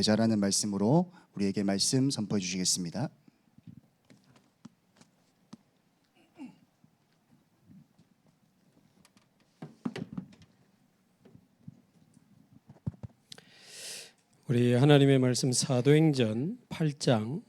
제자라는 말씀으로 우리에게 말씀 선포해 주시겠습니다. 우리 하나님의 말씀 사도행전 8장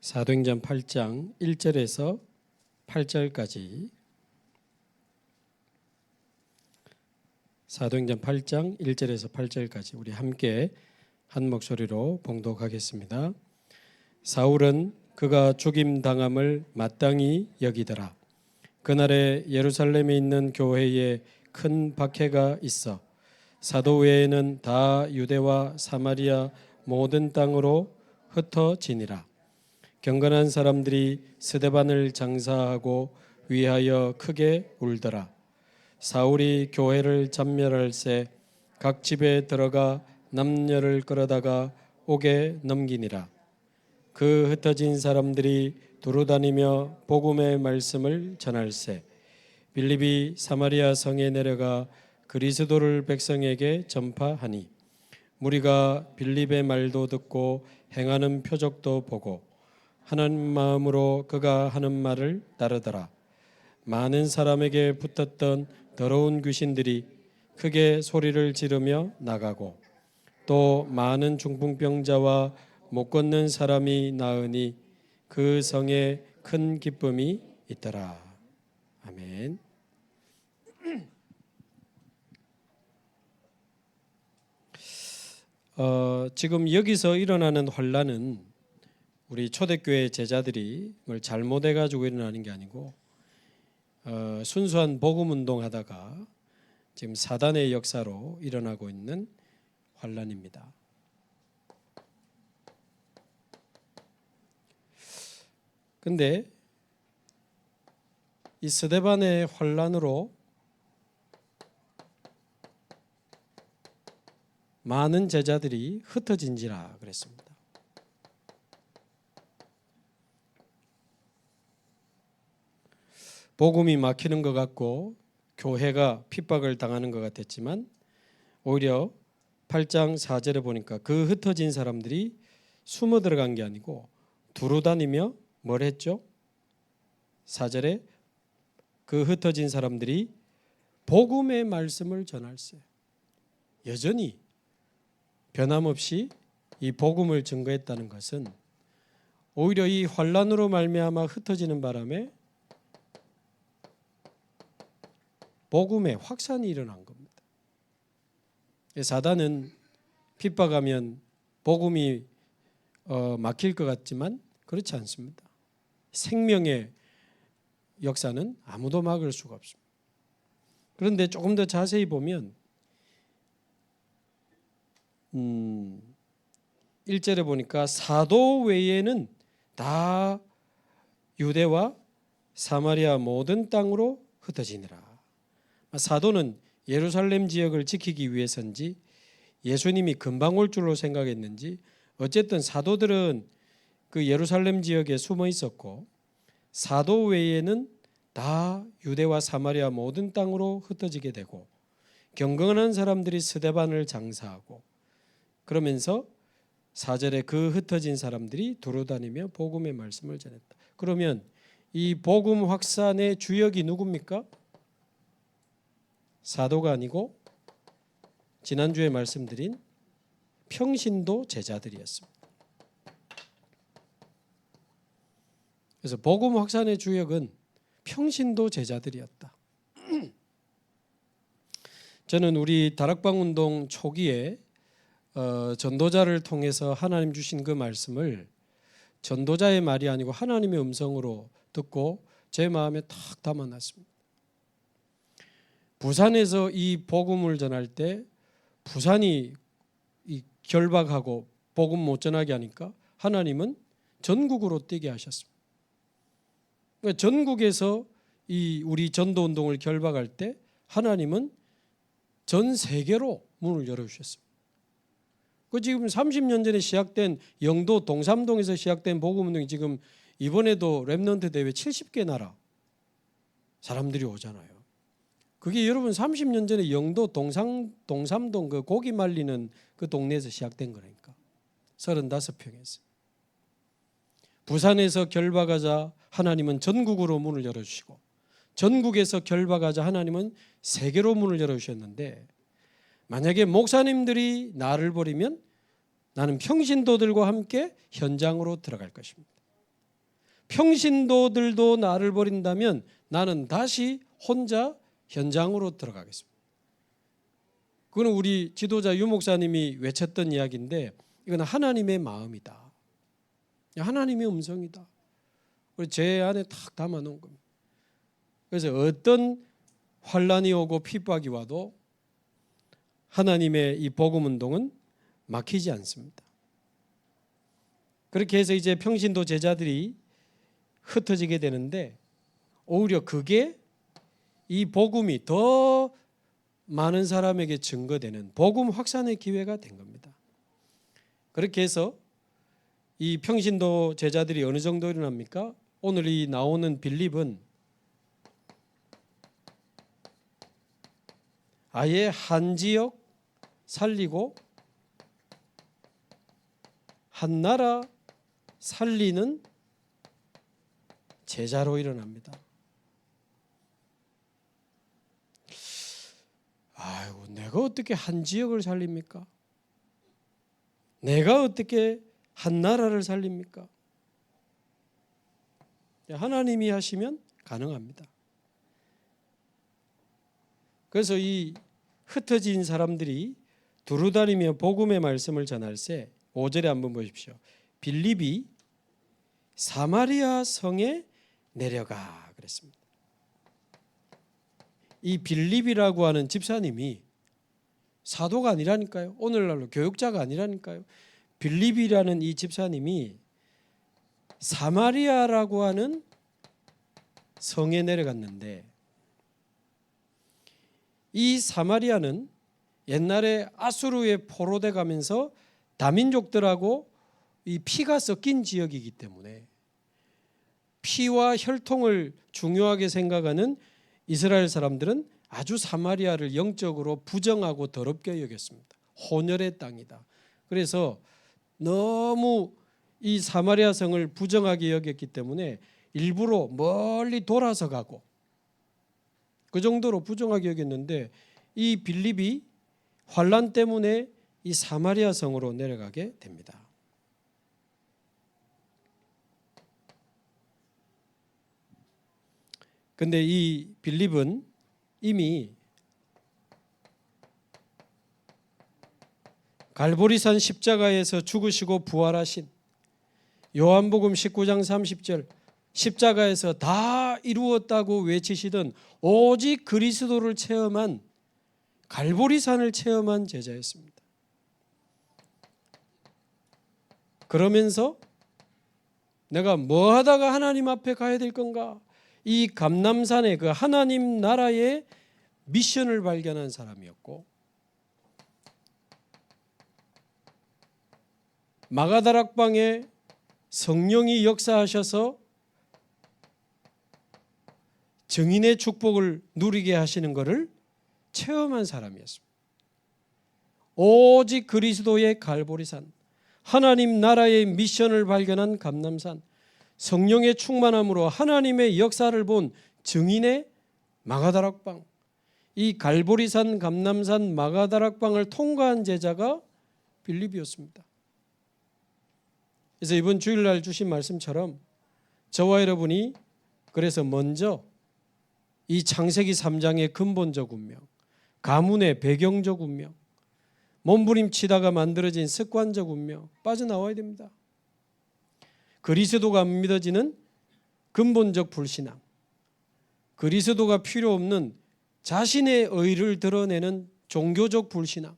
사도행전 8장 1절에서 8절까지 사도행전 8장 1절에서 8절까지 우리 함께 한 목소리로 봉독하겠습니다. 사울은 그가 죽임당함을 마땅히 여기더라. 그날에 예루살렘에 있는 교회에 큰 박해가 있어 사도 외에는 다 유대와 사마리아 모든 땅으로 흩어지니라. 경건한 사람들이 스데반을 장사하고 위하여 크게 울더라. 사울이 교회를 전멸할새 각 집에 들어가 남녀를 끌어다가 옥에 넘기니라. 그 흩어진 사람들이 두루다니며 복음의 말씀을 전할새 빌립이 사마리아 성에 내려가 그리스도를 백성에게 전파하니 무리가 빌립의 말도 듣고 행하는 표적도 보고 하나님 마음으로 그가 하는 말을 따르더라. 많은 사람에게 붙었던 더러운 귀신들이 크게 소리를 지르며 나가고 또 많은 중풍병자와 못 걷는 사람이 나으니 그 성에 큰 기쁨이 있더라. 아멘. 지금 여기서 일어나는 환란은 우리 초대교회 제자들이 뭘 잘못해가지고 일어나는 게 아니고 순수한 복음 운동하다가 지금 사단의 역사로 일어나고 있는 환란입니다. 근데 이 스데반의 환란으로 많은 제자들이 흩어진지라 그랬습니다. 복음이 막히는 것 같고 교회가 핍박을 당하는 것 같았지만 오히려 8장 4절에 보니까 그 흩어진 사람들이 숨어 들어간 게 아니고 두루다니며 뭘 했죠? 4절에 그 흩어진 사람들이 복음의 말씀을 전할세. 여전히 변함없이 이 복음을 증거했다는 것은 오히려 이 환란으로 말미암아 흩어지는 바람에 복음의 확산이 일어난 겁니다. 사단은 핍박하면 복음이 막힐 것 같지만 그렇지 않습니다. 생명의 역사는 아무도 막을 수가 없습니다. 그런데 조금 더 자세히 보면 1절에 보니까 사도 외에는 다 유대와 사마리아 모든 땅으로 흩어지니라. 사도는 예루살렘 지역을 지키기 위해서인지 예수님이 금방 올 줄로 생각했는지 어쨌든 사도들은 그 예루살렘 지역에 숨어 있었고 사도 외에는 다 유대와 사마리아 모든 땅으로 흩어지게 되고 경건한 사람들이 스데반을 장사하고 그러면서 4절에 그 흩어진 사람들이 두루다니며 복음의 말씀을 전했다. 그러면 이 복음 확산의 주역이 누굽니까? 사도가 아니고 지난주에 말씀드린 평신도 제자들이었습니다. 그래서 복음 확산의 주역은 평신도 제자들이었다. 저는 우리 다락방 운동 초기에 전도자를 통해서 하나님 주신 그 말씀을 전도자의 말이 아니고 하나님의 음성으로 듣고 제 마음에 탁 담아놨습니다. 부산에서 이 복음을 전할 때 부산이 결박하고 복음 못 전하게 하니까 하나님은 전국으로 뛰게 하셨습니다. 그러니까 전국에서 이 우리 전도 운동을 결박할 때 하나님은 전 세계로 문을 열어주셨습니다. 그 지금 30년 전에 시작된 영도 동삼동에서 시작된 복음운동이 지금 이번에도 렘넌트 대회 70개 나라 사람들이 오잖아요. 그게 여러분 30년 전에 영도 동삼동 그 고기 말리는 그 동네에서 시작된 거니까 35평에서. 부산에서 결박하자 하나님은 전국으로 문을 열어주시고 전국에서 결박하자 하나님은 세계로 문을 열어주셨는데 만약에 목사님들이 나를 버리면 나는 평신도들과 함께 현장으로 들어갈 것입니다. 평신도들도 나를 버린다면 나는 다시 혼자 현장으로 들어가겠습니다. 그건 우리 지도자 유 목사님이 외쳤던 이야기인데 이건 하나님의 마음이다. 하나님의 음성이다. 제 안에 탁 담아놓은 겁니다. 그래서 어떤 환란이 오고 핍박이 와도 하나님의 이 복음 운동은 막히지 않습니다. 그렇게 해서 이제 평신도 제자들이 흩어지게 되는데 오히려 그게 이 복음이 더 많은 사람에게 증거되는 복음 확산의 기회가 된 겁니다. 그렇게 해서 이 평신도 제자들이 어느 정도 일어납니까? 오늘 이 나오는 빌립은 아예 한 지역 살리고 한 나라 살리는 제자로 일어납니다. 아이고, 내가 어떻게 한 지역을 살립니까? 내가 어떻게 한 나라를 살립니까? 하나님이 하시면 가능합니다. 그래서 이 흩어진 사람들이 두루다니며 복음의 말씀을 전할 때 5절에 한번 보십시오. 빌립이 사마리아 성에 내려가 그랬습니다. 이 빌립이라고 하는 집사님이 사도가 아니라니까요. 오늘날로 교육자가 아니라니까요. 빌립이라는 이 집사님이 사마리아라고 하는 성에 내려갔는데 이 사마리아는 옛날에 아수르에 포로돼 가면서 다민족들하고 이 피가 섞인 지역이기 때문에 피와 혈통을 중요하게 생각하는 이스라엘 사람들은 아주 사마리아를 영적으로 부정하고 더럽게 여겼습니다. 혼혈의 땅이다. 그래서 너무 이 사마리아 성을 부정하게 여겼기 때문에 일부러 멀리 돌아서 가고 그 정도로 부정하게 여겼는데 이 빌립이 환란 때문에 이 사마리아 성으로 내려가게 됩니다. 근데 이 빌립은 이미 갈보리산 십자가에서 죽으시고 부활하신 요한복음 19장 30절 십자가에서 다 이루었다고 외치시던 오직 그리스도를 체험한 갈보리산을 체험한 제자였습니다. 그러면서 내가 뭐 하다가 하나님 앞에 가야 될 건가? 이 감람산의 그 하나님 나라의 미션을 발견한 사람이었고 마가다락방에 성령이 역사하셔서 증인의 축복을 누리게 하시는 것을 체험한 사람이었습니다. 오직 그리스도의 갈보리산, 하나님 나라의 미션을 발견한 감람산, 성령의 충만함으로 하나님의 역사를 본 증인의 마가다락방, 이 갈보리산, 감람산, 마가다락방을 통과한 제자가 빌립이었습니다. 그래서 이번 주일날 주신 말씀처럼 저와 여러분이 그래서 먼저 이 창세기 3장의 근본적 운명, 가문의 배경적 운명, 몸부림치다가 만들어진 습관적 운명 빠져나와야 됩니다. 그리스도가 안 믿어지는 근본적 불신앙, 그리스도가 필요 없는 자신의 의를 드러내는 종교적 불신앙,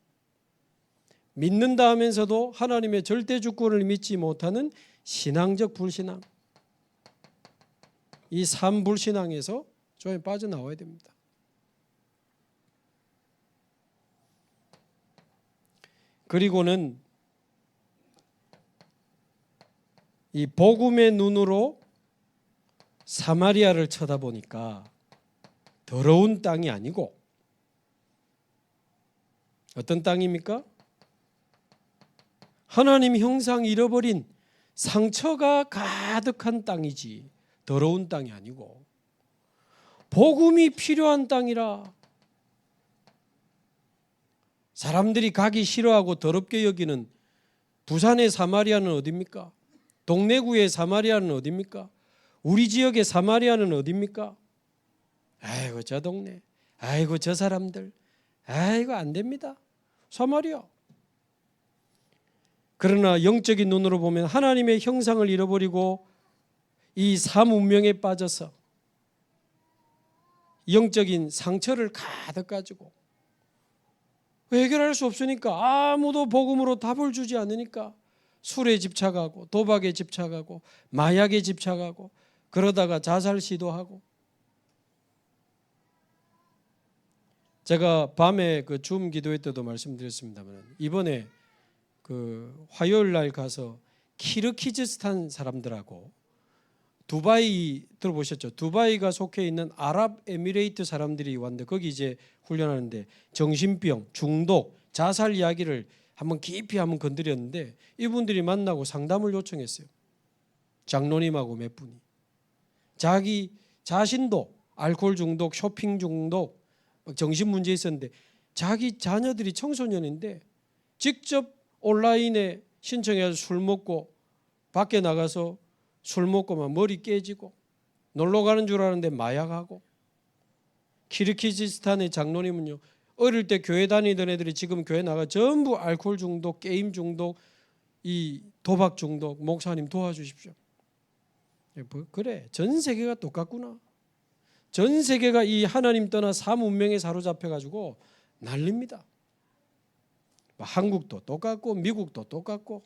믿는다 하면서도 하나님의 절대 주권을 믿지 못하는 신앙적 불신앙, 이 삼불신앙에서 좀 빠져나와야 됩니다. 그리고는 이 복음의 눈으로 사마리아를 쳐다보니까 더러운 땅이 아니고 어떤 땅입니까? 하나님 형상 잃어버린 상처가 가득한 땅이지 더러운 땅이 아니고 복음이 필요한 땅이라. 사람들이 가기 싫어하고 더럽게 여기는 부산의 사마리아는 어디입니까? 동래구의 사마리아는 어디입니까? 우리 지역의 사마리아는 어디입니까? 아이고 저 동네, 아이고 저 사람들, 아이고 안 됩니다. 사마리아. 그러나 영적인 눈으로 보면 하나님의 형상을 잃어버리고 이 사문명에 빠져서 영적인 상처를 가득 가지고 해결할 수 없으니까 아무도 복음으로 답을 주지 않으니까 술에 집착하고 도박에 집착하고 마약에 집착하고 그러다가 자살 시도하고. 제가 밤에 그 줌 기도회 때도 말씀드렸습니다만 이번에 그 화요일 날 가서 키르기즈스탄 사람들하고 두바이 들어보셨죠? 두바이가 속해 있는 아랍에미레이트 사람들이 왔는데 거기 이제 훈련하는데 정신병, 중독, 자살 이야기를 한번 깊이 한번 건드렸는데 이분들이 만나고 상담을 요청했어요. 장로님하고 몇 분이. 자기 자신도 알코올 중독, 쇼핑 중독, 정신 문제 있었는데 자기 자녀들이 청소년인데 직접 온라인에 신청해서 술 먹고 밖에 나가서 술 먹고 막 머리 깨지고 놀러 가는 줄 아는데 마약하고. 키르기즈스탄의 장로님은요 어릴 때 교회 다니던 애들이 지금 교회 나가 전부 알코올 중독, 게임 중독, 이 도박 중독. 목사님 도와주십시오. 그래 전 세계가 똑같구나. 전 세계가 이 하나님 떠나 사문명에 사로잡혀 가지고 난립니다. 한국도 똑같고 미국도 똑같고.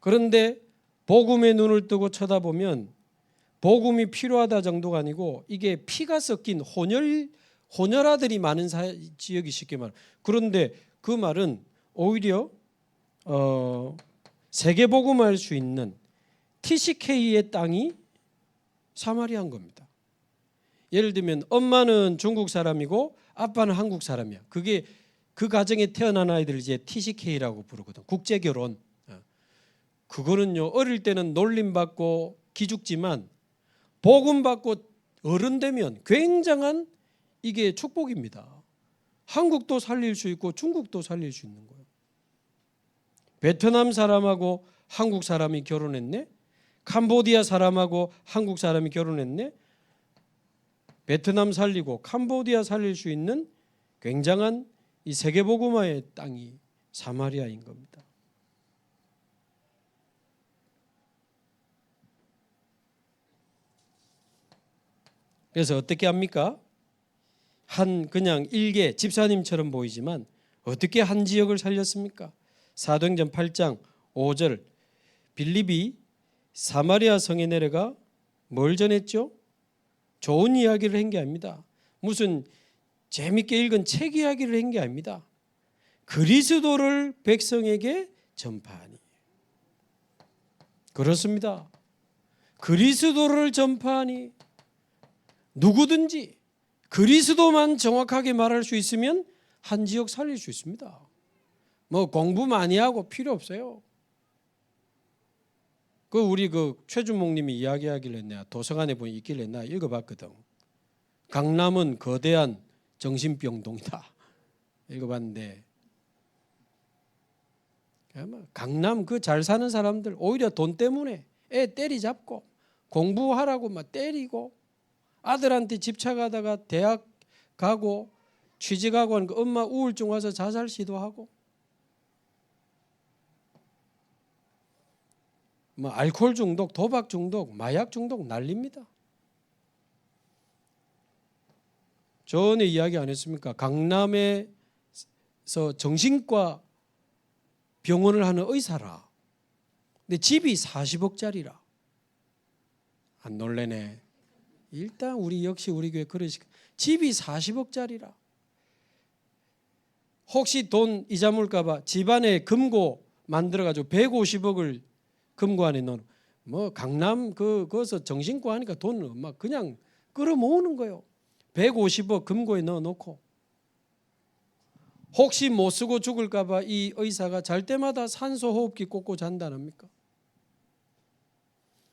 그런데 복음의 눈을 뜨고 쳐다보면 복음이 필요하다 정도가 아니고 이게 피가 섞인 혼혈아들이 많은 지역이 쉽게 말. 그런데 그 말은 오히려 세계 복음할 수 있는 TCK의 땅이 사마리아인 겁니다. 예를 들면 엄마는 중국 사람이고 아빠는 한국 사람이야. 그게 그 가정에 태어난 아이들 이제 TCK라고 부르거든. 국제 결혼. 그거는요 어릴 때는 놀림받고 기죽지만 복음 받고 어른 되면 굉장한 이게 축복입니다. 한국도 살릴 수 있고 중국도 살릴 수 있는 거예요. 베트남 사람하고 한국 사람이 결혼했네. 캄보디아 사람하고 한국 사람이 결혼했네. 베트남 살리고 캄보디아 살릴 수 있는 굉장한 이 세계복음화의 땅이 사마리아인 겁니다. 그래서 어떻게 합니까? 그냥 일개 집사님처럼 보이지만 어떻게 한 지역을 살렸습니까? 사도행전 8장 5절 빌립이 사마리아 성에 내려가 뭘 전했죠? 좋은 이야기를 한 게 아닙니다. 무슨 재밌게 읽은 책 이야기를 한 게 아닙니다. 그리스도를 백성에게 전파하니. 그렇습니다. 그리스도를 전파하니. 누구든지 그리스도만 정확하게 말할 수 있으면 한 지역 살릴 수 있습니다. 뭐 공부 많이 하고 필요 없어요. 우리 최준목님이 이야기하길래 내가 도서관에 보니 있길래 나 읽어봤거든. 강남은 거대한 정신병동이다. 읽어봤는데 강남 그 잘 사는 사람들 오히려 돈 때문에 애 때리잡고 공부하라고 막 때리고 아들한테 집착하다가 대학 가고 취직하고 하니까 엄마 우울증 와서 자살 시도하고 뭐 알코올 중독, 도박 중독, 마약 중독 난립니다. 전에 이야기 안 했습니까? 강남에서 정신과 병원을 하는 의사라. 근데 집이 40억짜리라. 안 놀래네. 일단 우리 역시 우리 교회 그러시고 집이 40억짜리라. 혹시 돈 이자 물까 봐 집안에 금고 만들어가지고 150억을 금고 안에 넣어. 뭐 강남 거기서 정신과 하니까 돈을 막 그냥 끌어모으는 거예요. 150억 금고에 넣어놓고 혹시 못 쓰고 죽을까봐 이 의사가 잘 때마다 산소호흡기 꽂고 잔다랍니까?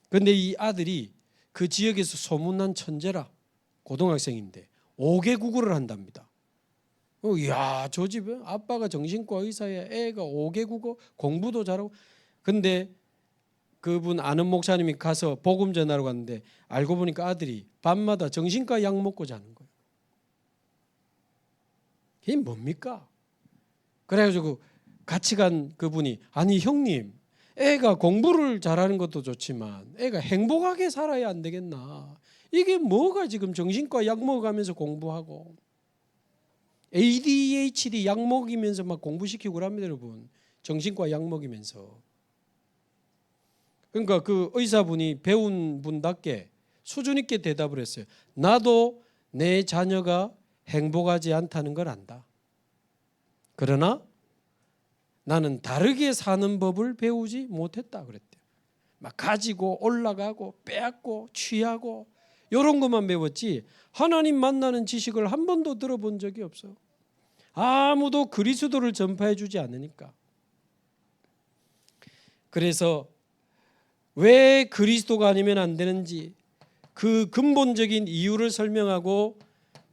근데 이 아들이 그 지역에서 소문난 천재라, 고등학생인데 5개 국어를 한답니다. 이야, 저 집에 아빠가 정신과 의사야, 애가 5개 국어, 공부도 잘하고. 근데 그분 아는 목사님이 가서 복음 전하러 갔는데 알고 보니까 아들이 밤마다 정신과 약 먹고 자는 거예요. 이게 뭡니까? 그래가지고 같이 간 그분이, 아니 형님, 애가 공부를 잘하는 것도 좋지만 애가 행복하게 살아야 안 되겠나? 이게 뭐가 지금 정신과 약 먹어가면서 공부하고 ADHD 약 먹이면서 막 공부시키고 그럽니다, 여러분. 정신과 약 먹이면서. 그러니까 그 의사분이 배운 분답게 수준 있게 대답을 했어요. 나도 내 자녀가 행복하지 않다는 걸 안다. 그러나 나는 다르게 사는 법을 배우지 못했다 그랬대요. 막 가지고 올라가고 빼앗고 취하고 이런 것만 배웠지 하나님 만나는 지식을 한 번도 들어본 적이 없어. 아무도 그리스도를 전파해 주지 않으니까. 그래서 왜 그리스도가 아니면 안 되는지 그 근본적인 이유를 설명하고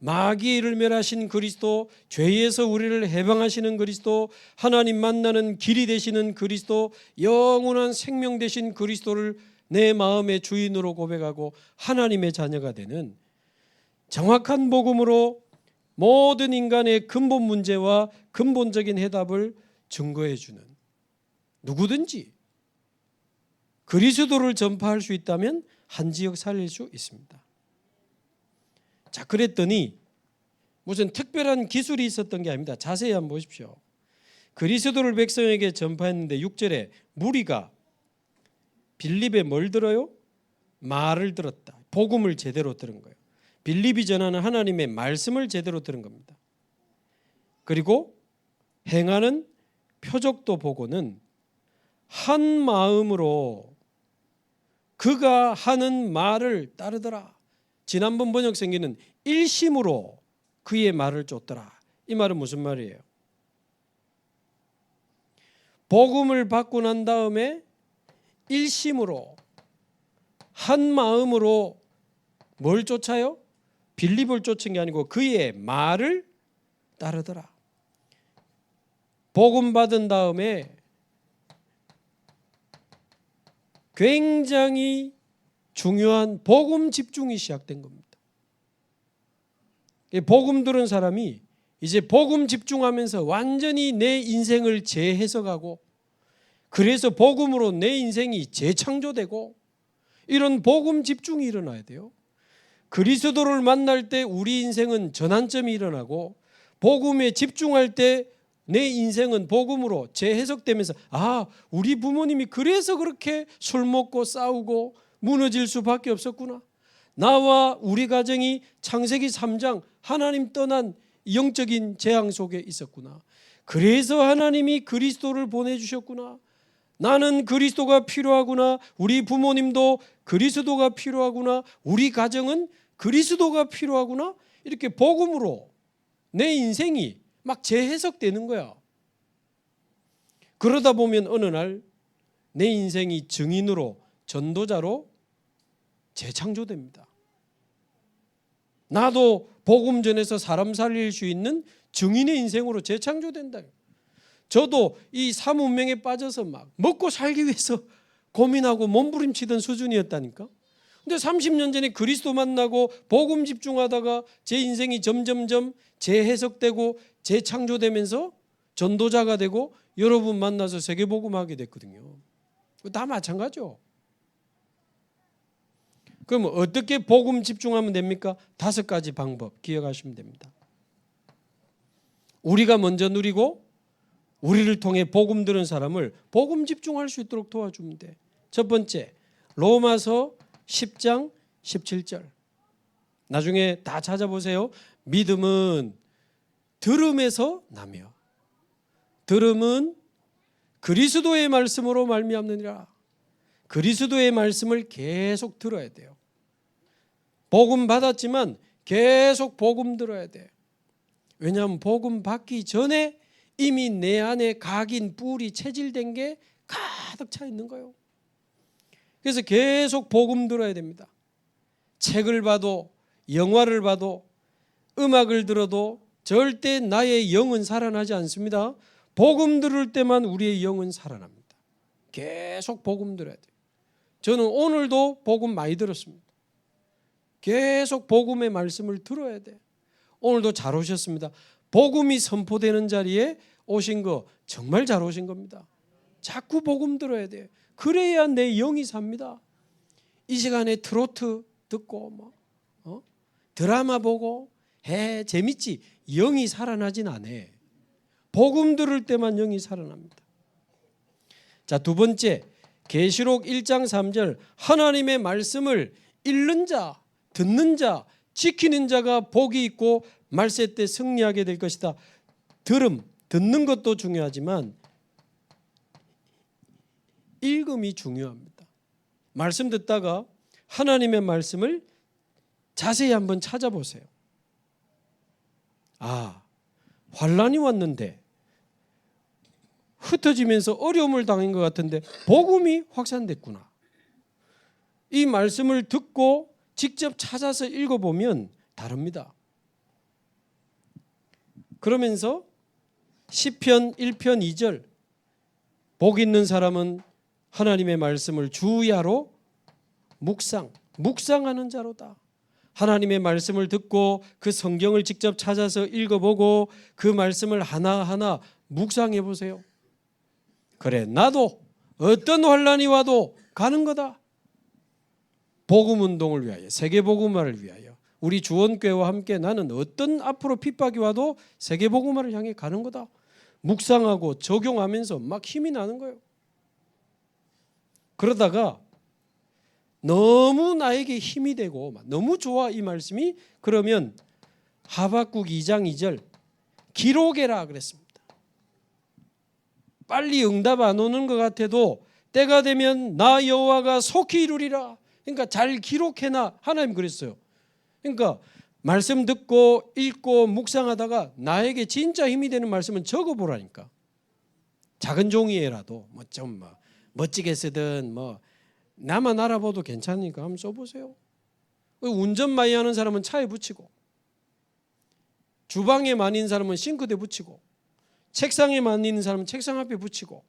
마귀를 멸하신 그리스도, 죄에서 우리를 해방하시는 그리스도, 하나님 만나는 길이 되시는 그리스도, 영원한 생명 되신 그리스도를 내 마음의 주인으로 고백하고 하나님의 자녀가 되는 정확한 복음으로 모든 인간의 근본 문제와 근본적인 해답을 증거해 주는, 누구든지 그리스도를 전파할 수 있다면 한 지역 살릴 수 있습니다. 자, 그랬더니 무슨 특별한 기술이 있었던 게 아닙니다. 자세히 한번 보십시오. 그리스도를 백성에게 전파했는데 6절에 무리가 빌립에 뭘 들어요? 말을 들었다. 복음을 제대로 들은 거예요. 빌립이 전하는 하나님의 말씀을 제대로 들은 겁니다. 그리고 행하는 표적도 보고는 한 마음으로 그가 하는 말을 따르더라. 지난번 번역성에는 일심으로 그의 말을 쫓더라. 이 말은 무슨 말이에요? 복음을 받고 난 다음에 일심으로 한 마음으로 뭘 쫓아요? 빌립을 쫓은 게 아니고 그의 말을 따르더라. 복음 받은 다음에 굉장히 중요한 복음 집중이 시작된 겁니다. 복음 들은 사람이 이제 복음 집중하면서 완전히 내 인생을 재해석하고 그래서 복음으로 내 인생이 재창조되고 이런 복음 집중이 일어나야 돼요. 그리스도를 만날 때 우리 인생은 전환점이 일어나고 복음에 집중할 때 내 인생은 복음으로 재해석되면서 우리 부모님이 그래서 그렇게 술 먹고 싸우고 무너질 수밖에 없었구나. 나와 우리 가정이 창세기 3장 하나님 떠난 영적인 재앙 속에 있었구나. 그래서 하나님이 그리스도를 보내주셨구나. 나는 그리스도가 필요하구나. 우리 부모님도 그리스도가 필요하구나. 우리 가정은 그리스도가 필요하구나. 이렇게 복음으로 내 인생이 막 재해석되는 거야. 그러다 보면 어느 날 내 인생이 증인으로 전도자로 재창조됩니다. 나도 복음 전해서 사람 살릴 수 있는 증인의 인생으로 재창조된다. 저도 이 삼운명에 빠져서 막 먹고 살기 위해서 고민하고 몸부림치던 수준이었다니까. 근데 30년 전에 그리스도 만나고 복음 집중하다가 제 인생이 점점점 재해석되고 재창조되면서 전도자가 되고 여러분 만나서 세계복음하게 됐거든요. 다 마찬가지죠. 그럼 어떻게 복음 집중하면 됩니까? 5가지 방법 기억하시면 됩니다. 우리가 먼저 누리고 우리를 통해 복음 들은 사람을 복음 집중할 수 있도록 도와주면 돼. 첫 번째, 로마서 10장 17절. 나중에 다 찾아보세요. 믿음은 들음에서 나며 들음은 그리스도의 말씀으로 말미암느니라. 그리스도의 말씀을 계속 들어야 돼요. 복음 받았지만 계속 복음 들어야 돼. 왜냐하면 복음 받기 전에 이미 내 안에 각인, 뿔이 체질된 게 가득 차 있는 거예요. 그래서 계속 복음 들어야 됩니다. 책을 봐도, 영화를 봐도, 음악을 들어도 절대 나의 영은 살아나지 않습니다. 복음 들을 때만 우리의 영은 살아납니다. 계속 복음 들어야 돼요. 저는 오늘도 복음 많이 들었습니다. 계속 복음의 말씀을 들어야 돼. 오늘도 잘 오셨습니다. 복음이 선포되는 자리에 오신 거 정말 잘 오신 겁니다. 자꾸 복음 들어야 돼. 그래야 내 영이 삽니다. 이 시간에 트로트 듣고 드라마 보고 재밌지. 영이 살아나진 않아. 복음 들을 때만 영이 살아납니다. 자, 두 번째, 계시록 1장 3절 하나님의 말씀을 읽는 자, 듣는 자, 지키는 자가 복이 있고 말세 때 승리하게 될 것이다. 듣는 것도 중요하지만 읽음이 중요합니다. 말씀 듣다가 하나님의 말씀을 자세히 한번 찾아보세요. 환란이 왔는데 흩어지면서 어려움을 당한 것 같은데 복음이 확산됐구나. 이 말씀을 듣고 직접 찾아서 읽어보면 다릅니다. 그러면서 시편 1편 2절 복 있는 사람은 하나님의 말씀을 주야로 묵상하는 자로다. 하나님의 말씀을 듣고 그 성경을 직접 찾아서 읽어보고 그 말씀을 하나하나 묵상해 보세요. 그래, 나도 어떤 환란이 와도 가는 거다. 복음 운동을 위하여, 세계 복음화를 위하여 우리 주원교회와 함께 나는 어떤 앞으로 핍박이 와도 세계 복음화를 향해 가는 거다. 묵상하고 적용하면서 막 힘이 나는 거예요. 그러다가 너무 나에게 힘이 되고 너무 좋아 이 말씀이. 그러면 하박국 2장 2절 기록해라 그랬습니다. 빨리 응답 안 오는 것 같아도 때가 되면 나 여호와가 속히 이루리라. 그러니까 잘 기록해놔. 하나님 그랬어요. 그러니까 말씀 듣고 읽고 묵상하다가 나에게 진짜 힘이 되는 말씀은 적어보라니까. 작은 종이에라도 좀 멋지게 쓰든 나만 알아봐도 괜찮으니까 한번 써보세요. 운전 많이 하는 사람은 차에 붙이고, 주방에 많이 있는 사람은 싱크대에 붙이고, 책상에 많이 있는 사람은 책상 앞에 붙이고,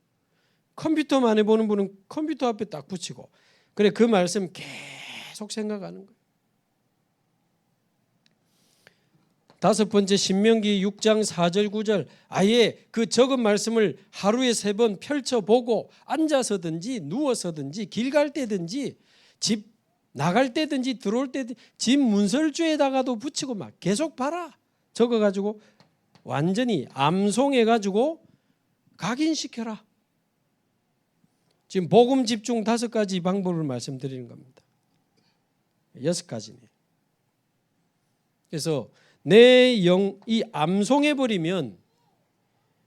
컴퓨터 많이 보는 분은 컴퓨터 앞에 딱 붙이고. 그래, 그 말씀 계속 생각하는 거예요. 다섯 번째, 신명기 6장 4절 9절 아예 그 적은 말씀을 하루에 3번 펼쳐보고 앉아서든지 누워서든지 길 갈 때든지 집 나갈 때든지 들어올 때든지 집 문설주에다가도 붙이고 막 계속 봐라. 적어가지고 완전히 암송해가지고 각인시켜라. 지금 복음 집중 5가지 방법을 말씀드리는 겁니다. 6가지네. 그래서 이 암송해 버리면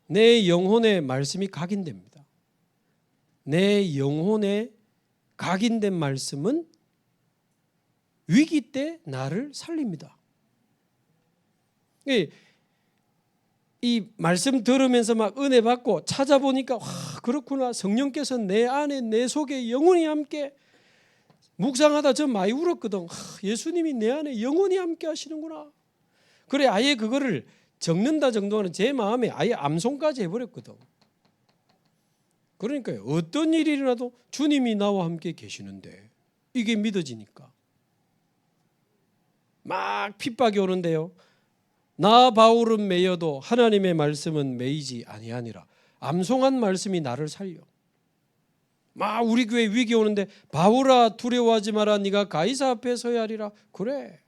내 영혼의 말씀이 각인됩니다. 내 영혼에 각인된 말씀은 위기 때 나를 살립니다. 이 말씀 들으면서 막 은혜 받고 찾아보니까 그렇구나. 성령께서 내 안에 내 속에 영원히 함께 묵상하다 저 많이 울었거든. 예수님이 내 안에 영원히 함께 하시는구나. 그래, 아예 그거를 적는다 정도는 제 마음에 아예 암송까지 해버렸거든. 그러니까 어떤 일이 일어나도 주님이 나와 함께 계시는데 이게 믿어지니까. 막 핍박이 오는데요. 나 바울은 매여도 하나님의 말씀은 매이지 아니하니라. 암송한 말씀이 나를 살려. 막 우리 교회 위기 오는데 바울아 두려워하지 마라. 네가 가이사 앞에 서야 하리라. 그래.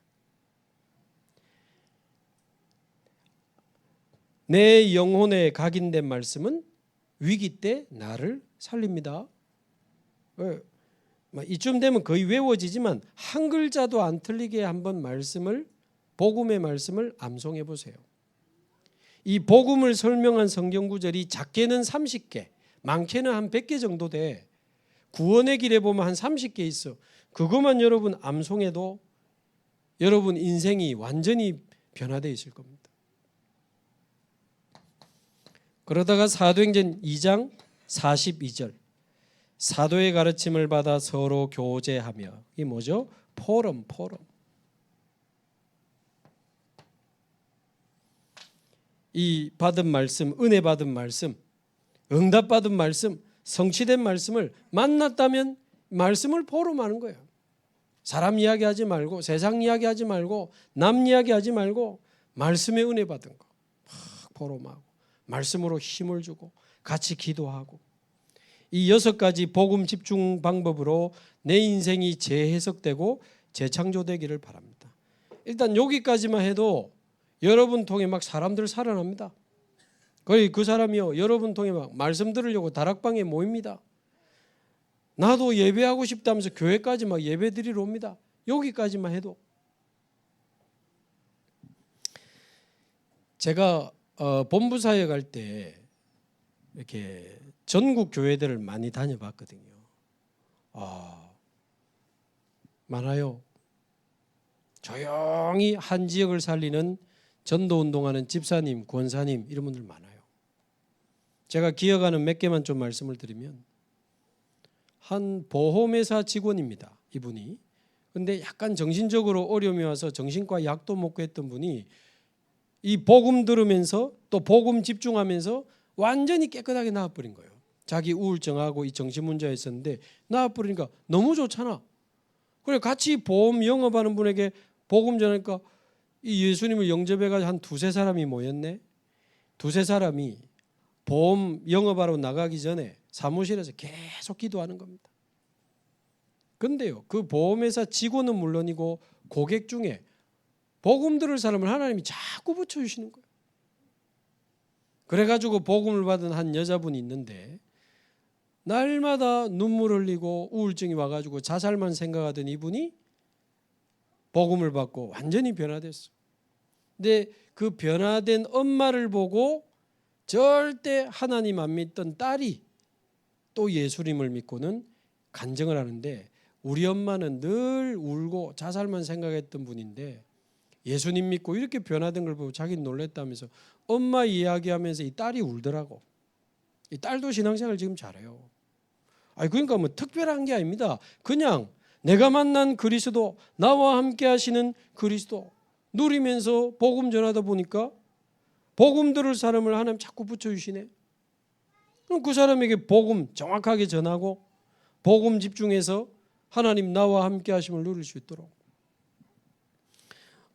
내 영혼에 각인된 말씀은 위기 때 나를 살립니다. 이쯤 되면 거의 외워지지만 한 글자도 안 틀리게 한번 복음의 말씀을 암송해 보세요. 이 복음을 설명한 성경 구절이 작게는 30개, 많게는 한 100개 정도 돼. 구원의 길에 보면 한 30개 있어. 그것만 여러분 암송해도 여러분 인생이 완전히 변화되어 있을 겁니다. 그러다가 사도행전 2장 42절 사도의 가르침을 받아 서로 교제하며, 이게 뭐죠? 포럼. 이 받은 말씀, 은혜 받은 말씀, 응답받은 말씀, 성취된 말씀을 만났다면 말씀을 포럼하는 거예요. 사람 이야기하지 말고, 세상 이야기하지 말고, 남 이야기하지 말고 말씀의 은혜 받은 거 막 포럼하고 말씀으로 힘을 주고 같이 기도하고, 이 6가지 복음 집중 방법으로 내 인생이 재해석되고 재창조되기를 바랍니다. 일단 여기까지만 해도 여러분 통해 막 사람들 살아납니다. 거의 그 사람이요, 여러분 통해 막 말씀 들으려고 다락방에 모입니다. 나도 예배하고 싶다면서 교회까지 막 예배 드리러 옵니다. 여기까지만 해도. 제가 본부사에 갈 때 이렇게 전국 교회들을 많이 다녀봤거든요. 많아요. 조용히 한 지역을 살리는 전도운동하는 집사님, 권사님 이런 분들 많아요. 제가 기억하는 몇 개만 좀 말씀을 드리면, 한 보험회사 직원입니다. 이분이. 근데 약간 정신적으로 어려움이 와서 정신과 약도 먹고 했던 분이 이 복음 들으면서 또 복음 집중하면서 완전히 깨끗하게 나아버린 거예요. 자기 우울증하고 이 정신 문제가 있었는데 나아버리니까 너무 좋잖아. 그래 같이 보험 영업하는 분에게 복음 전하니까 이 예수님을 영접해가지고 한 2-3사람이 모였네. 2-3사람이 보험 영업하러 나가기 전에 사무실에서 계속 기도하는 겁니다. 근데요, 그 보험회사 직원은 물론이고 고객 중에 복음 들을 사람을 하나님이 자꾸 붙여주시는 거예요. 그래가지고 복음을 받은 한 여자분이 있는데 날마다 눈물 흘리고 우울증이 와가지고 자살만 생각하던 이분이 복음을 받고 완전히 변화됐어. 근데 그 변화된 엄마를 보고 절대 하나님 안 믿던 딸이 또 예수님을 믿고는 간증을 하는데, 우리 엄마는 늘 울고 자살만 생각했던 분인데 예수님 믿고 이렇게 변화된 걸 보고 자기는 놀랬다면서 엄마 이야기하면서 이 딸이 울더라고. 이 딸도 신앙생활 지금 잘해요. 그러니까 뭐 특별한 게 아닙니다. 그냥 내가 만난 그리스도, 나와 함께 하시는 그리스도 누리면서 복음 전하다 보니까 복음 들을 사람을 하나님 자꾸 붙여주시네. 그럼 그 사람에게 복음 정확하게 전하고 복음 집중해서 하나님 나와 함께 하심을 누릴 수 있도록.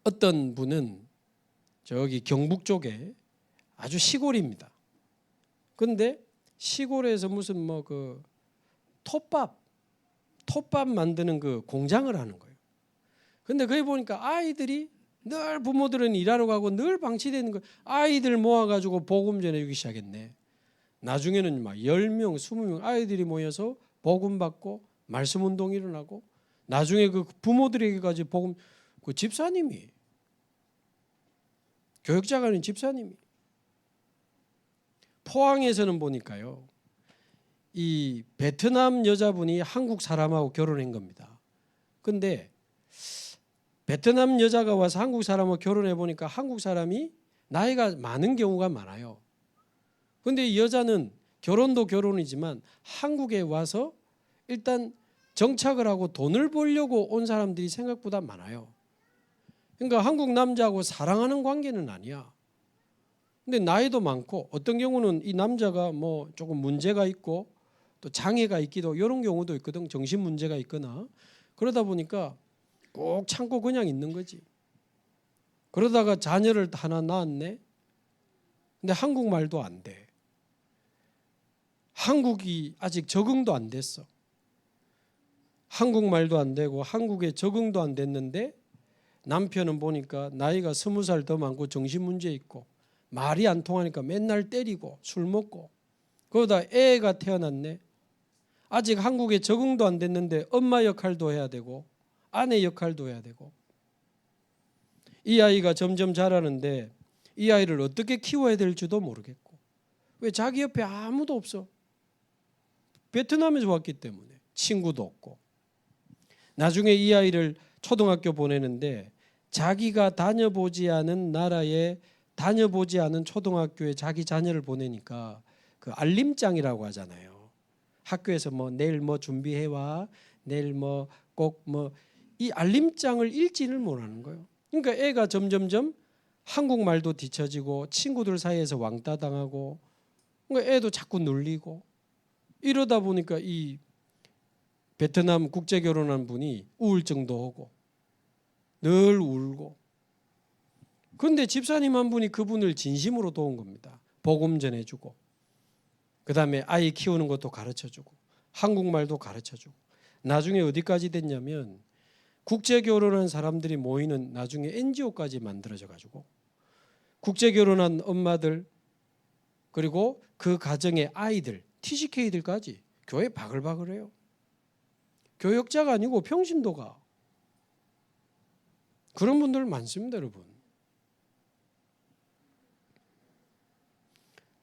어떤 분은 저기 경북 쪽에 아주 시골입니다. 근데 시골에서 무슨 뭐 그 톱밥 만드는 그 공장을 하는 거예요. 근데 거기 보니까 아이들이 늘, 부모들은 일하러 가고 늘 방치되는 거예요. 아이들 모아가지고 복음 전해주기 시작했네. 나중에는 막 10명, 20명 아이들이 모여서 복음 받고 말씀 운동이 일어나고, 나중에 그 부모들에게까지 복음, 그 집사님이, 교역자가 아닌 집사님이. 포항에서는 보니까요, 이 베트남 여자분이 한국 사람하고 결혼한 겁니다. 근데 베트남 여자가 와서 한국 사람하고 결혼해 보니까 한국 사람이 나이가 많은 경우가 많아요. 근데 이 여자는 결혼도 결혼이지만 한국에 와서 일단 정착을 하고 돈을 벌려고 온 사람들이 생각보다 많아요. 그러니까 한국 남자하고 사랑하는 관계는 아니야. 근데 나이도 많고, 어떤 경우는 이 남자가 뭐 조금 문제가 있고 또 장애가 있기도, 이런 경우도 있거든. 정신 문제가 있거나. 그러다 보니까 꼭 참고 그냥 있는 거지. 그러다가 자녀를 하나 낳았네. 근데 한국말도 안 돼. 한국이 아직 적응도 안 됐어. 한국말도 안 되고 한국에 적응도 안 됐는데 남편은 보니까 나이가 20살 더 많고 정신 문제 있고 말이 안 통하니까 맨날 때리고 술 먹고, 그러다 애가 태어났네. 아직 한국에 적응도 안 됐는데 엄마 역할도 해야 되고 아내 역할도 해야 되고. 이 아이가 점점 자라는데 이 아이를 어떻게 키워야 될지도 모르겠고, 왜 자기 옆에 아무도 없어. 베트남에서 왔기 때문에 친구도 없고. 나중에 이 아이를 초등학교 보내는데 자기가 다녀보지 않은 나라에 다녀보지 않은 초등학교에 자기 자녀를 보내니까 그 알림장이라고 하잖아요. 학교에서 뭐 내일 뭐 준비해 와, 내일 뭐 꼭 뭐 이 알림장을 읽지를 못하는 거예요. 그러니까 애가 점점점 한국말도 뒤처지고 친구들 사이에서 왕따 당하고, 그러니까 애도 자꾸 눌리고 이러다 보니까 이 베트남 국제 결혼한 분이 우울증도 오고 늘 울고. 그런데 집사님 한 분이 그분을 진심으로 도운 겁니다. 복음 전해주고, 그 다음에 아이 키우는 것도 가르쳐주고, 한국말도 가르쳐주고. 나중에 어디까지 됐냐면 국제 결혼한 사람들이 모이는 나중에 NGO까지 만들어져 가지고 국제 결혼한 엄마들 그리고 그 가정의 아이들, TCK들까지 교회 바글바글해요. 교역자가 아니고 평신도가. 그런 분들 많습니다, 여러분.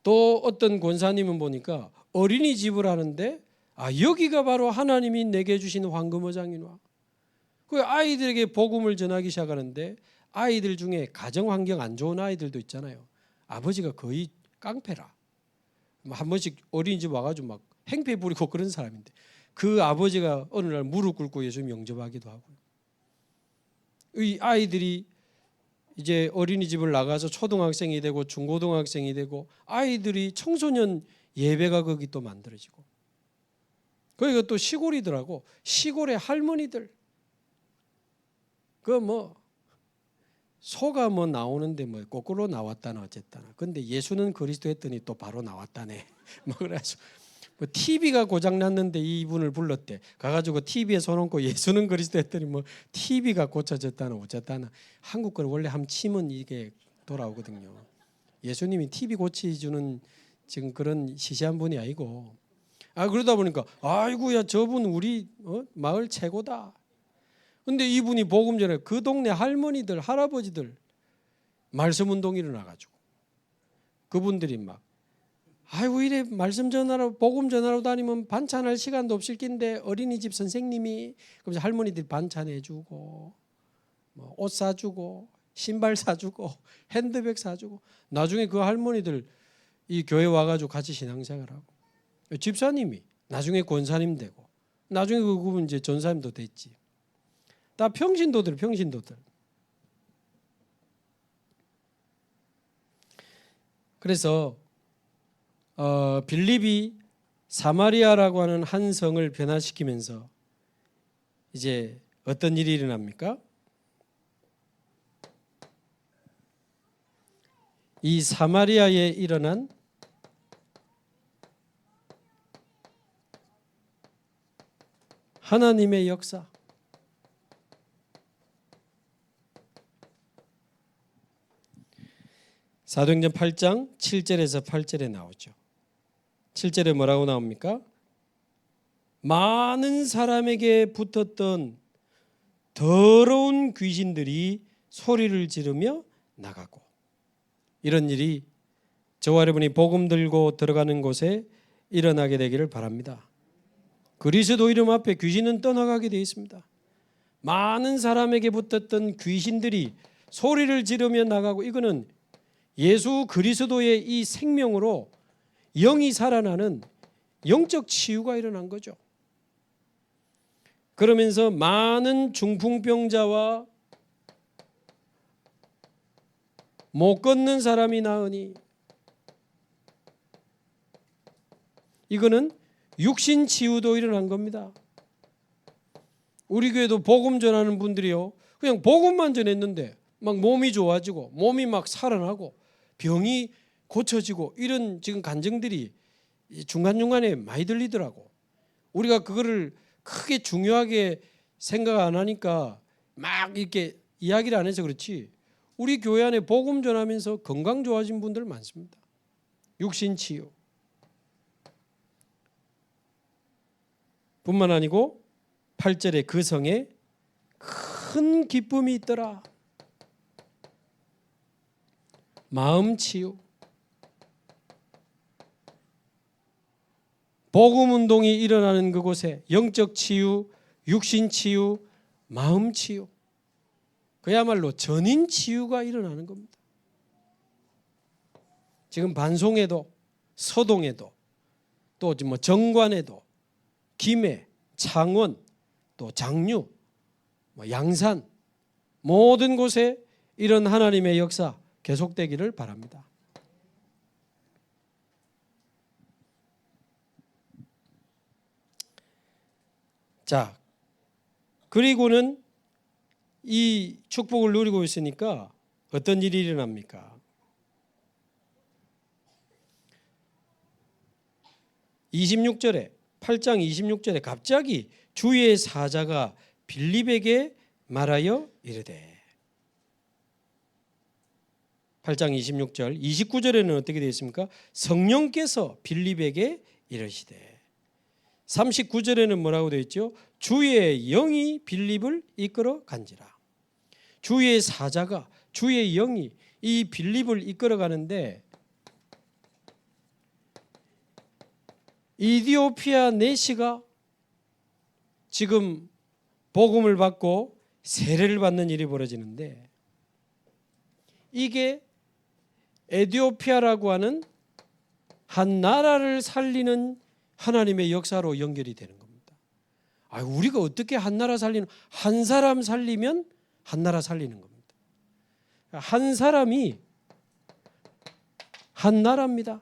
또 어떤 권사님은 보니까 어린이집을 하는데 여기가 바로 하나님이 내게 주신 황금어장이노라. 그 아이들에게 복음을 전하기 시작하는데 아이들 중에 가정 환경 안 좋은 아이들도 있잖아요. 아버지가 거의 깡패라. 한 번씩 어린이집 와가지고 막 행패 부리고 그런 사람인데 그 아버지가 어느 날 무릎 꿇고 예수님 영접하기도 하고요. 이 아이들이 이제 어린이집을 나가서 초등학생이 되고 중고등학생이 되고 아이들이 청소년 예배가 거기 또 만들어지고. 거기가 또 시골이더라고. 시골의 할머니들. 그 뭐 소가 뭐 나오는데 뭐 거꾸로 나왔다나 어쨌다나. 근데 예수는 그리스도 했더니 또 바로 나왔다네. 뭐 그래서 뭐 TV가 고장 났는데 이분을 불렀대. 가가지고 TV에 손 얹고 예수는 그리스도 했더니 뭐 TV가 고쳐졌다나 어쨌다나. 한국 걸 원래 함 치면 이게 돌아오거든요. 예수님이 TV 고치주는 지금 그런 시시한 분이 아니고. 그러다 보니까 아이고야 저분 우리 마을 최고다. 근데 이분이 복음 전에 그 동네 할머니들 할아버지들 말씀 운동 일어나가지고 그분들이 막 아이고 이래 말씀 전하러 복음 전하러 다니면 반찬할 시간도 없을 낀데 어린이집 선생님이 그래서 할머니들이 반찬해주고 뭐 옷 사주고 신발 사주고 핸드백 사주고 나중에 그 할머니들 이 교회 와가지고 같이 신앙생활하고 집사님이 나중에 권사님 되고 나중에 그분 이제 전사님도 됐지. 다 평신도들. 그래서 빌립이 사마리아라고 하는 한 성을 변화시키면서 이제 어떤 일이 일어납니까? 이 사마리아에 일어난 하나님의 역사. 사도행전 8장 7절에서 8절에 나오죠. 7절에 뭐라고 나옵니까? 많은 사람에게 붙었던 더러운 귀신들이 소리를 지르며 나가고. 이런 일이 저와 여러분이 복음 들고 들어가는 곳에 일어나게 되기를 바랍니다. 그리스도 이름 앞에 귀신은 떠나가게 되어 있습니다. 많은 사람에게 붙었던 귀신들이 소리를 지르며 나가고, 이거는 예수 그리스도의 이 생명으로 영이 살아나는 영적 치유가 일어난 거죠. 그러면서 많은 중풍병자와 못 걷는 사람이 나으니, 이거는 육신 치유도 일어난 겁니다. 우리 교회도 복음 전하는 분들이요, 그냥 복음만 전했는데 막 몸이 좋아지고 몸이 막 살아나고 병이 고쳐지고 이런 지금 간증들이 중간중간에 많이 들리더라고. 우리가 그거를 크게 중요하게 생각 안 하니까 막 이렇게 이야기를 안 해서 그렇지, 우리 교회 안에 복음 전하면서 건강 좋아진 분들 많습니다. 육신 치유 뿐만 아니고 8절에 그 성에 큰 기쁨이 있더라. 마음 치유. 복음 운동이 일어나는 그곳에 영적 치유, 육신 치유, 마음 치유, 그야말로 전인 치유가 일어나는 겁니다. 지금 반송에도, 서동에도, 또 뭐 정관에도, 김해, 창원, 또 장류, 뭐 양산, 모든 곳에 이런 하나님의 역사 계속되기를 바랍니다. 자, 그리고는 이 축복을 누리고 있으니까 어떤 일이 일어납니까? 26절에 8장 26절에 갑자기 주의 사자가 빌립에게 말하여 이르되 8장 26절 29절에는 어떻게 되어 있습니까? 성령께서 빌립에게 이르시되 39절에는 뭐라고 되어 있죠? 주의 영이 빌립을 이끌어 간지라. 주의 사자가 주의 영이 이 빌립을 이끌어 가는데 이디오피아 내시가 지금 복음을 받고 세례를 받는 일이 벌어지는데 이게 에티오피아라고 하는 한 나라를 살리는 하나님의 역사로 연결이 되는 겁니다. 우리가 어떻게 한 나라 살리는, 한 사람 살리면 한 나라 살리는 겁니다. 한 사람이 한 나라입니다.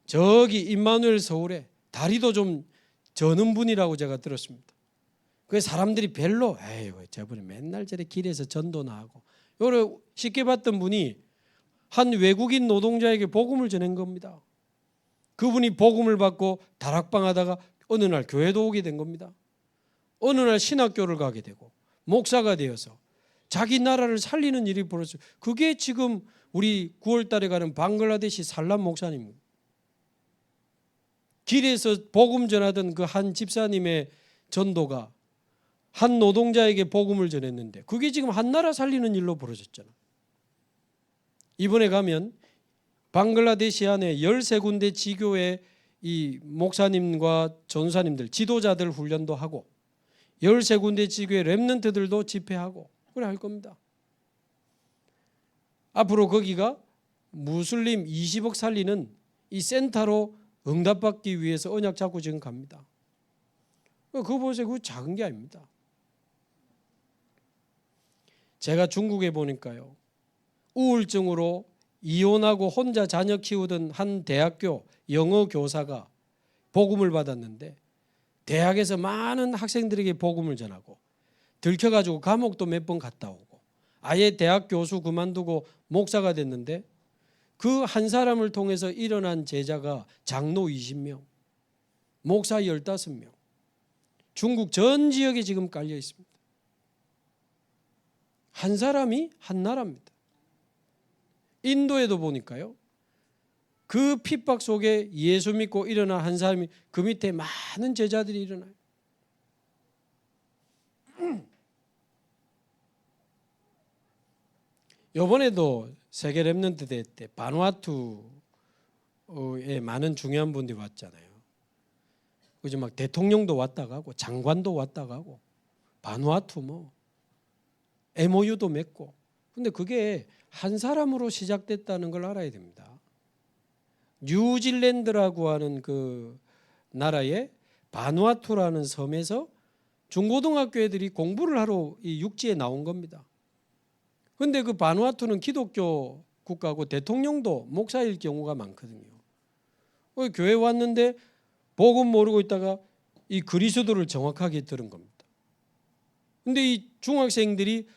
저기 임마누엘 서울에 다리도 좀 저는 분이라고 제가 들었습니다. 그 사람들이 별로 저분이 맨날 저래 길에서 전도나 하고 요를 쉽게 봤던 분이 한 외국인 노동자에게 복음을 전한 겁니다. 그분이 복음을 받고 다락방 하다가 어느 날 교회도 오게 된 겁니다. 어느 날 신학교를 가게 되고 목사가 되어서 자기 나라를 살리는 일이 벌어졌어요. 그게 지금 우리 9월 달에 가는 방글라데시 살람 목사님입니다. 길에서 복음 전하던 그 한 집사님의 전도가 한 노동자에게 복음을 전했는데 그게 지금 한 나라 살리는 일로 벌어졌잖아. 이번에 가면 방글라데시 안에 13군데 지교의 이 목사님과 전사님들, 지도자들 훈련도 하고 13군데 지교의 렘넌트들도 집회하고 그래 할 겁니다. 앞으로 거기가 무슬림 20억 살리는 이 센터로 응답받기 위해서 언약 잡고 지금 갑니다. 그거 보세요. 그거 작은 게 아닙니다. 제가 중국에 보니까요. 우울증으로 이혼하고 혼자 자녀 키우던 한 대학교 영어 교사가 복음을 받았는데 대학에서 많은 학생들에게 복음을 전하고 들켜가지고 감옥도 몇 번 갔다 오고 아예 대학 교수 그만두고 목사가 됐는데 그 한 사람을 통해서 일어난 제자가 장로 20명, 목사 15명, 중국 전 지역에 지금 깔려 있습니다. 한 사람이 한 나라입니다. 인도에도 보니까요. 그 핍박 속에 예수 믿고 일어난 한 사람이 그 밑에 많은 제자들이 일어나요. 이번에도 세계 렘넌트 대회 때 바누아투에 많은 중요한 분들이 왔잖아요. 그죠? 막 대통령도 왔다 가고 장관도 왔다 가고 바누아투 뭐 MOU도 맺고. 근데 그게 한 사람으로 시작됐다는 걸 알아야 됩니다. 뉴질랜드라고 하는 그 나라의 바누아투라는 섬에서 중고등학교 애들이 공부를 하러 이 육지에 나온 겁니다. 그런데 그 바누아투는 기독교 국가고 대통령도 목사일 경우가 많거든요. 교회 왔는데 복음 모르고 있다가 이 그리스도를 정확하게 들은 겁니다. 그런데 이 중학생들이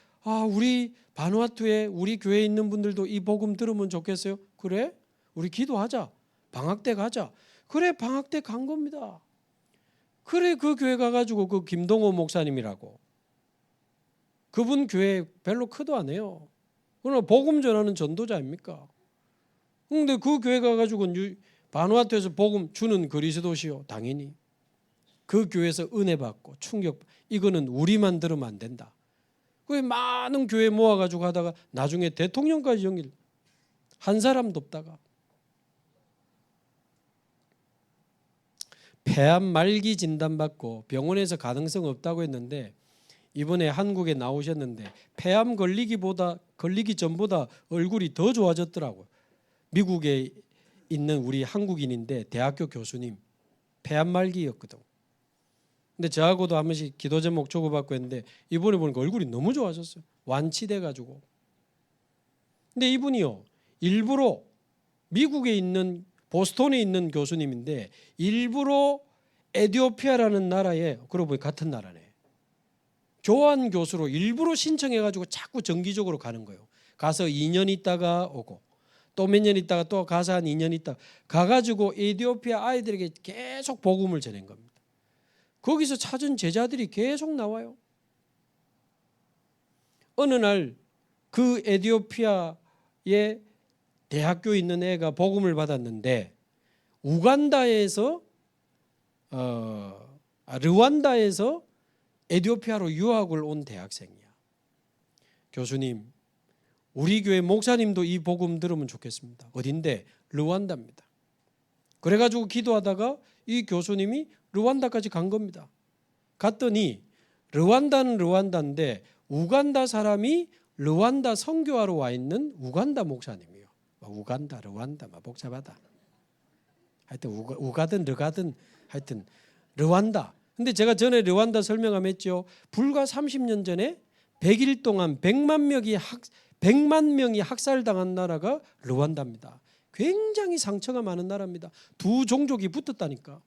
우리 바누아투에 우리 교회에 있는 분들도 이 복음 들으면 좋겠어요. 그래? 우리 기도하자. 방학 때 가자. 그래 방학 때 간 겁니다. 그래 그 교회 가가지고 그 김동호 목사님이라고 그분 교회 별로 크도 안 해요. 그러나 복음 전하는 전도자입니까? 그런데 그 교회 가가지고 바누아투에서 복음 주는 그리스도시요. 당연히 그 교회에서 은혜 받고 충격. 이거는 우리만 들으면 안 된다. 그 많은 교회 모아가지고 하다가 나중에 대통령까지 연결. 한 사람도 없다가. 폐암 말기 진단받고 병원에서 가능성 없다고 했는데 이번에 한국에 나오셨는데 폐암 걸리기 전보다 얼굴이 더 좋아졌더라고요. 미국에 있는 우리 한국인인데 대학교 교수님 폐암 말기였거든. 근데 저하고도 한 번씩 기도 제목 주고받고 했는데 이번에 보니까 얼굴이 너무 좋아졌어요. 완치돼 가지고. 근데 이분이요 일부러 미국에 있는 보스턴에 있는 교수님인데 일부러 에티오피아라는 나라에 그러고 보니 같은 나라네. 교환 교수로 일부러 신청해 가지고 자꾸 정기적으로 가는 거예요. 가서 2년 있다가 오고 또 몇 년 있다가 또 가서 한 2년 있다 가가지고 에티오피아 아이들에게 계속 복음을 전한 겁니다. 거기서 찾은 제자들이 계속 나와요. 어느 날 그 에티오피아의 대학교에 있는 애가 복음을 받았는데 우간다에서 르완다에서 에티오피아로 유학을 온 대학생이야. 교수님, 우리 교회 목사님도 이 복음 들으면 좋겠습니다. 어딘데? 르완다입니다. 그래가지고 기도하다가 이 교수님이 르완다까지 간 겁니다. 갔더니 르완다는 르완다인데 우간다 사람이 르완다 선교하러 와 있는 우간다 목사님이에요. 우간다, 르완다, 복잡하다. 하여튼 우가든 르가든 하여튼 르완다. 근데 제가 전에 르완다 설명함했죠. 불과 30년 전에 100일 동안 100만 명이 학살당한 나라가 르완다입니다. 굉장히 상처가 많은 나라입니다. 두 종족이 붙었다니까.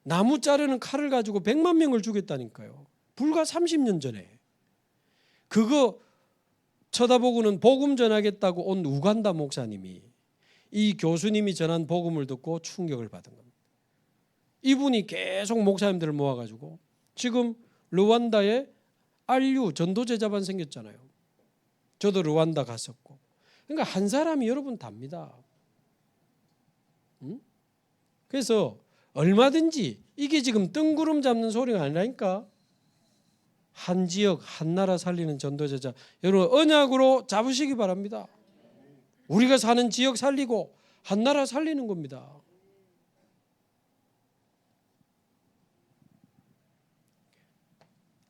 나무 자르는 칼을 가지고 100만 명을 죽였다니까요. 불과 30년 전에. 그거 쳐다보고는 복음 전하겠다고 온 우간다 목사님이 이 교수님이 전한 복음을 듣고 충격을 받은 겁니다. 이분이 계속 목사님들을 모아가지고 지금 르완다에 RU 전도제자반 생겼잖아요. 저도 르완다 갔었고. 그러니까 한 사람이 여러분 답니다. 그래서 얼마든지 이게 지금 뜬구름 잡는 소리가 아니라니까. 한 지역 한 나라 살리는 전도제자 여러분 언약으로 잡으시기 바랍니다. 우리가 사는 지역 살리고 한 나라 살리는 겁니다.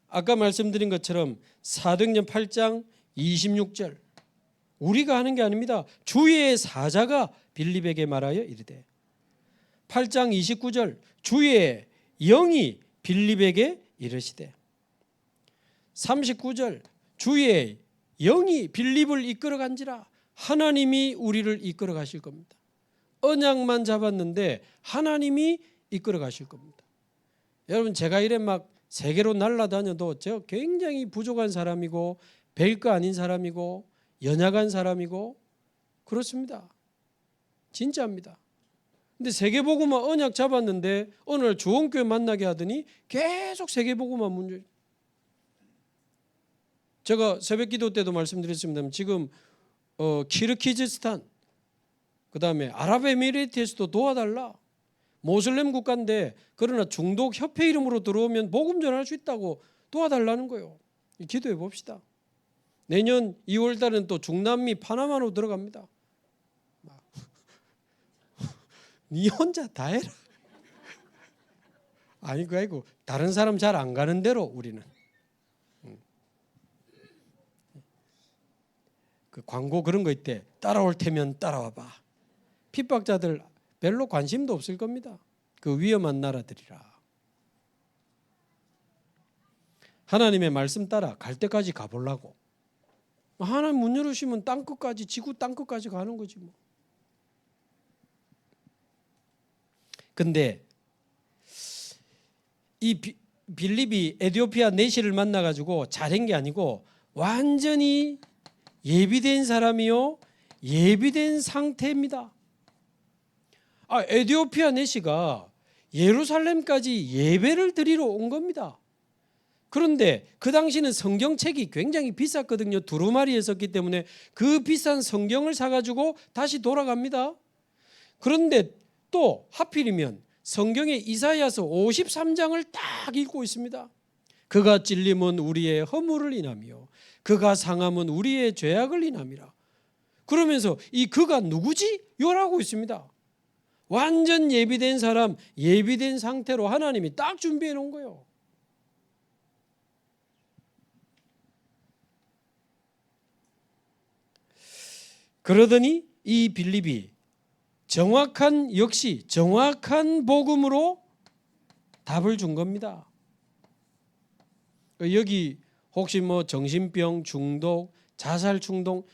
아까 말씀드린 것처럼 사도행전 8장 26절 우리가 하는 게 아닙니다. 주의 사자가 빌립에게 말하여 이르되 8장 29절 주의 영이 빌립에게 이르시되 39절 주의 영이 빌립을 이끌어 간지라 하나님이 우리를 이끌어 가실 겁니다. 언약만 잡았는데 하나님이 이끌어 가실 겁니다. 여러분 제가 이래 막 세계로 날아다녀도 제가 굉장히 부족한 사람이고 별거 아닌 사람이고 연약한 사람이고 그렇습니다. 진짜입니다. 근데 세계복음화 언약 잡았는데 어느 날 주원교회 만나게 하더니 계속 세계복음화 문제. 제가 새벽기도 때도 말씀드렸습니다. 지금 키르기즈스탄 그다음에 아랍에미레이트에서도 도와달라. 모슬렘 국가인데 그러나 중독 협회 이름으로 들어오면 복음 전할 수 있다고 도와달라는 거예요. 기도해 봅시다. 내년 2월 달은 또 중남미 파나마로 들어갑니다. 니 혼자 다 해라. 아니고 다른 사람 잘 안 가는 대로 우리는. 그 광고 그런 거 있대. 따라올 테면 따라와봐. 핍박자들 별로 관심도 없을 겁니다. 그 위험한 나라들이라. 하나님의 말씀 따라 갈 때까지 가보려고. 하나님 문 열으시면 땅끝까지 지구 땅끝까지 가는 거지 뭐. 근데 이 빌립이 에티오피아 내시를 만나가지고 잘한 게 아니고 완전히 예비된 사람이요 예비된 상태입니다. 에티오피아 내시가 예루살렘까지 예배를 드리러 온 겁니다. 그런데 그 당시는 성경책이 굉장히 비쌌거든요. 두루마리에 썼기 때문에 그 비싼 성경을 사가지고 다시 돌아갑니다. 그런데 또 하필이면 성경의 이사야서 53장을 딱 읽고 있습니다. 그가 찔림은 우리의 허물을 인하며 그가 상함은 우리의 죄악을 인함이라. 그러면서 이 그가 누구지? 요라고 있습니다. 완전 예비된 사람, 예비된 상태로 하나님이 딱 준비해 놓은 거예요. 그러더니 이 빌립이 역시 정확한 복음으로 답을 준 겁니다. 여기 혹시 뭐 정신병, 중독, 자살 충동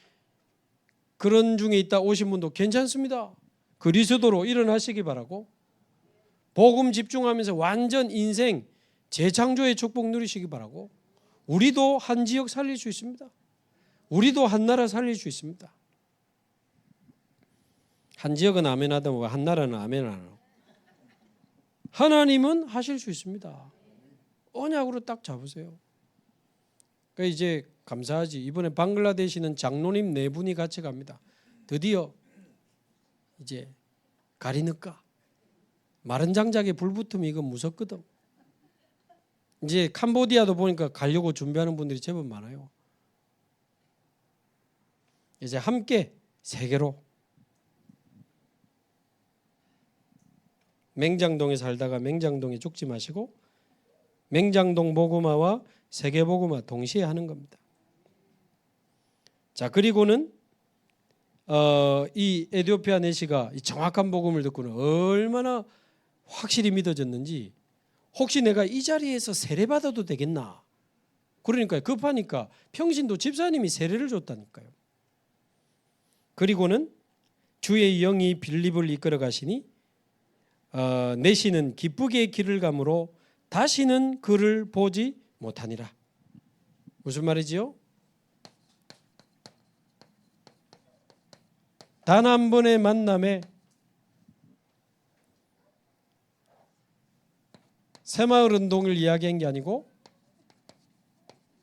그런 중에 있다 오신 분도 괜찮습니다. 그리스도로 일어나시기 바라고, 복음 집중하면서 완전 인생 재창조의 축복 누리시기 바라고, 우리도 한 지역 살릴 수 있습니다. 우리도 한 나라 살릴 수 있습니다. 한 지역은 아멘 하다고 한 나라는 아멘 안 하고, 하나님은 하실 수 있습니다. 언약으로 딱 잡으세요. 그러니까 이제 감사하지, 이번에 방글라데시는 장로님 4분이 같이 갑니다. 드디어 이제 가리느까 마른 장작에 불 붙으면 이거 무섭거든. 이제 캄보디아도 보니까 가려고 준비하는 분들이 제법 많아요. 이제 함께 세계로, 맹장동에 살다가 맹장동에 죽지 마시고 맹장동 복음화와 세계 복음화 동시에 하는 겁니다. 자, 그리고는 이 에티오피아 내시가 이 정확한 복음을 듣고는 얼마나 확실히 믿어졌는지, 혹시 내가 이 자리에서 세례받아도 되겠나? 그러니까 급하니까 평신도 집사님이 세례를 줬다니까요. 그리고는 주의 영이 빌립을 이끌어 가시니 내시는 기쁘게 길을 가므로 다시는 그를 보지 못하니라. 무슨 말이지요? 단 한 번의 만남에 새마을 운동을 이야기한 게 아니고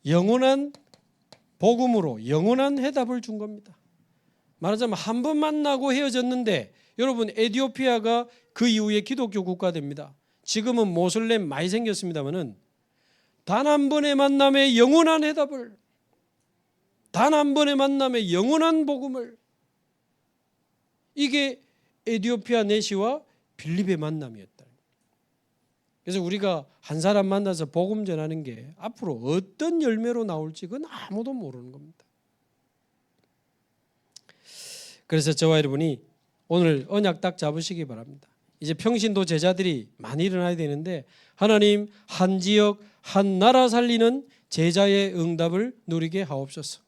영원한 복음으로 영원한 해답을 준 겁니다. 말하자면 한 번 만나고 헤어졌는데, 여러분 에티오피아가 그 이후에 기독교 국가 됩니다. 지금은 모슬렘 많이 생겼습니다만은 단 한 번의 만남에 영원한 해답을, 단 한 번의 만남에 영원한 복음을, 이게 에티오피아 내시와 빌립의 만남이었다. 그래서 우리가 한 사람 만나서 복음 전하는 게 앞으로 어떤 열매로 나올지 그건 아무도 모르는 겁니다. 그래서 저와 여러분이 오늘 언약 딱 잡으시기 바랍니다. 이제 평신도 제자들이 많이 일어나야 되는데, 하나님 한 지역 한 나라 살리는 제자의 응답을 누리게 하옵소서.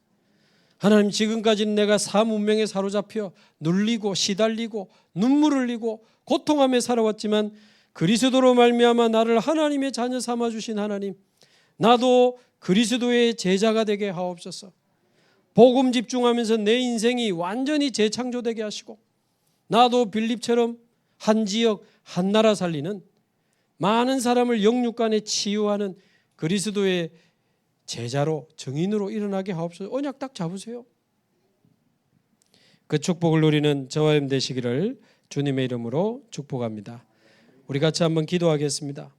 하나님, 지금까지는 내가 삶 운명에 사로잡혀 눌리고 시달리고 눈물 흘리고 고통하며 살아왔지만 그리스도로 말미암아 나를 하나님의 자녀 삼아 주신 하나님, 나도 그리스도의 제자가 되게 하옵소서. 복음 집중하면서 내 인생이 완전히 재창조되게 하시고, 나도 빌립처럼 한 지역 한 나라 살리는, 많은 사람을 영육간에 치유하는 그리스도의 제자로, 증인으로 일어나게 하옵소서. 언약 딱 잡으세요. 그 축복을 누리는 저와 여러분 되시기를 주님의 이름으로 축복합니다. 우리 같이 한번 기도하겠습니다.